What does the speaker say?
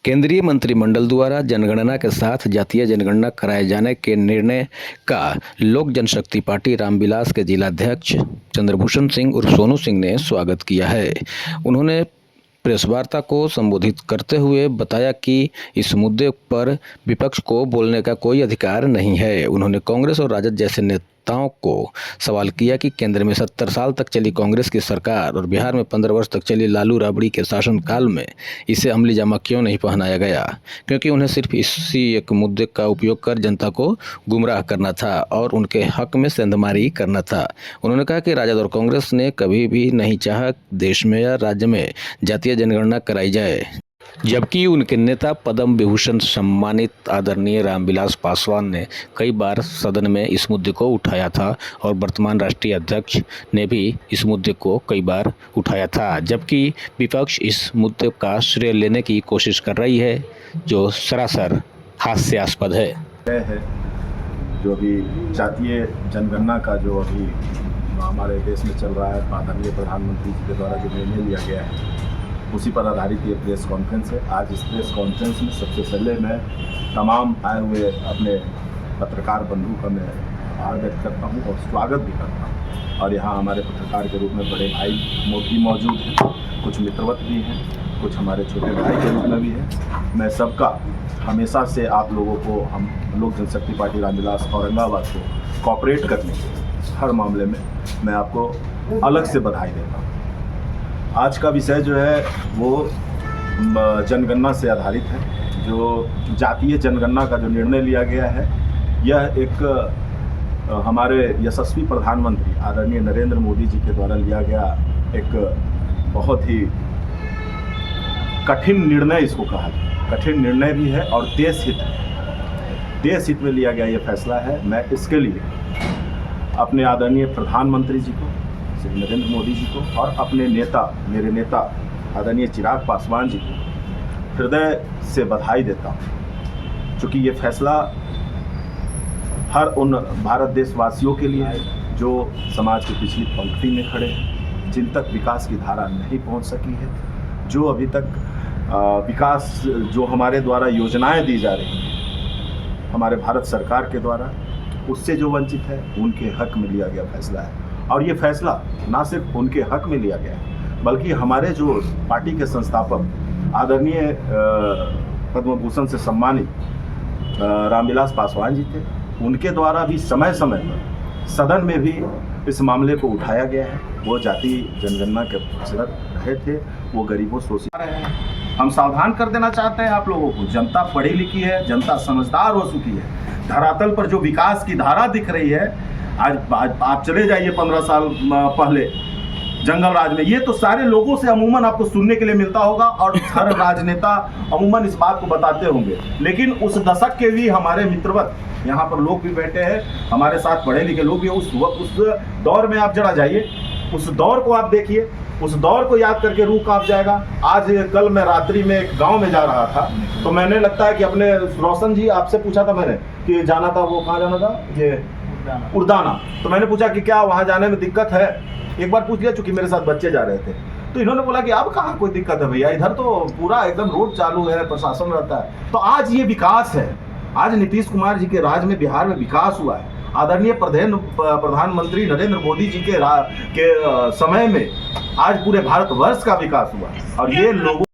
केंद्रीय मंत्रिमंडल द्वारा जनगणना के साथ जातीय जनगणना कराए जाने के निर्णय का लोक जनशक्ति पार्टी रामविलास के जिलाध्यक्ष चंद्रभूषण सिंह उर्फ सोनू सिंह ने स्वागत किया है। उन्होंने प्रेस वार्ता को संबोधित करते हुए बताया कि इस मुद्दे पर विपक्ष को बोलने का कोई अधिकार नहीं है। उन्होंने कांग्रेस और राजद जैसे नेताओं को सवाल किया कि केंद्र में 70 साल तक चली कांग्रेस की सरकार और बिहार में 15 वर्ष तक चली लालू राबड़ी के शासनकाल में इसे अमली जामा क्यों नहीं पहनाया गया, क्योंकि उन्हें सिर्फ इसी एक मुद्दे का उपयोग कर जनता को गुमराह करना था और उनके हक में सेंधमारी करना था। उन्होंने कहा कि राजद और कांग्रेस ने कभी भी नहीं चाहा देश में या राज्य में जातीय जनगणना कराई जाए, जबकि उनके नेता पद्म विभूषण सम्मानित आदरणीय रामविलास पासवान ने कई बार सदन में इस मुद्दे को उठाया था और वर्तमान राष्ट्रीय अध्यक्ष ने भी इस मुद्दे को कई बार उठाया था, जबकि विपक्ष इस मुद्दे का श्रेय लेने की कोशिश कर रही है, जो सरासर हास्यास्पद है। जो अभी जातीय जनगणना का जो अभी हमारे देश में चल रहा है, आदरणीय प्रधानमंत्री जी के द्वारा जो निर्णय लिया गया है, उसी पर आधारित ये प्रेस कॉन्फ्रेंस है। आज इस प्रेस कॉन्फ्रेंस में सबसे पहले मैं तमाम आए हुए अपने पत्रकार बंधु का मैं आभार व्यक्त करता हूँ और स्वागत भी करता हूँ। और यहाँ हमारे पत्रकार के रूप में बड़े भाई मोदी मौजूद हैं, कुछ मित्रवत भी हैं, कुछ हमारे छोटे भाई के रूप में भी हैं। मैं सबका हमेशा से आप लोगों को, हम लोक जनशक्ति पार्टी रामविलास औरंगाबाद को कॉपरेट करने के हर मामले में मैं आपको अलग से बधाई देता हूँ। आज का विषय जो है वो जनगणना से आधारित है। जो जातीय जनगणना का जो निर्णय लिया गया है, यह एक हमारे यशस्वी प्रधानमंत्री आदरणीय नरेंद्र मोदी जी के द्वारा लिया गया एक बहुत ही कठिन निर्णय, इसको कहा जाए कठिन निर्णय भी है और देश हित में लिया गया ये फैसला है। मैं इसके लिए अपने आदरणीय प्रधानमंत्री जी को, श्री नरेंद्र मोदी जी को, और अपने नेता, मेरे नेता आदरणीय चिराग पासवान जी को हृदय से बधाई देता हूँ, क्योंकि ये फैसला हर उन भारत देशवासियों के लिए है जो समाज की पिछली पंक्ति में खड़े हैं, जिन तक विकास की धारा नहीं पहुँच सकी है, जो अभी तक विकास जो हमारे द्वारा योजनाएं दी जा रही हैं हमारे भारत सरकार के द्वारा, उससे जो वंचित है, उनके हक में लिया गया फैसला है। और ये फैसला ना सिर्फ उनके हक में लिया गया है, बल्कि हमारे जो पार्टी के संस्थापक आदरणीय पद्म भूषण से सम्मानित रामविलास पासवान जी थे, उनके द्वारा भी समय समय पर सदन में भी इस मामले को उठाया गया है। वो जाति जनगणना के पक्षधर रहे थे, वो गरीबों शोषित रहे हैं। हम सावधान कर देना चाहते हैं आप लोगों को, जनता पढ़ी लिखी है, जनता समझदार हो चुकी है। धरातल पर जो विकास की धारा दिख रही है, आज आप चले जाइए 15 साल पहले जंगल राज में, ये तो सारे लोगों से अमूमन आपको सुनने के लिए मिलता होगा और हर राजनेता अमूमन इस बात को बताते होंगे। लेकिन उस दशक के भी हमारे मित्रवत यहाँ पर लोग भी बैठे हैं, हमारे साथ पढ़े लिखे लोग भी, उस दौर में आप जरा जाइए, उस दौर को आप देखिए, उस दौर को याद करके रूह कांप जाएगा। आज कल मैं रात्रि में एक गांव में जा रहा था, तो मैंने लगता है कि अपने रोशन जी आपसे पूछा था मैंने कि जाना था, वो कहाँ जाना था, ये उड़दाना। तो मैंने पूछा कि क्या वहाँ जाने में दिक्कत है, एक बार पूछ लिया, चूंकि मेरे साथ बच्चे जा रहे थे। तो इन्होंने बोला कि अब कहाँ कोई दिक्कत है भैया, इधर तो पूरा एकदम रोड चालू है, प्रशासन रहता है। तो आज ये विकास है, आज नीतीश कुमार जी के राज में बिहार में विकास हुआ है। आदरणीय प्रधानमंत्री नरेंद्र मोदी जी के समय में आज पूरे भारतवर्ष का विकास हुआ और ये लोगों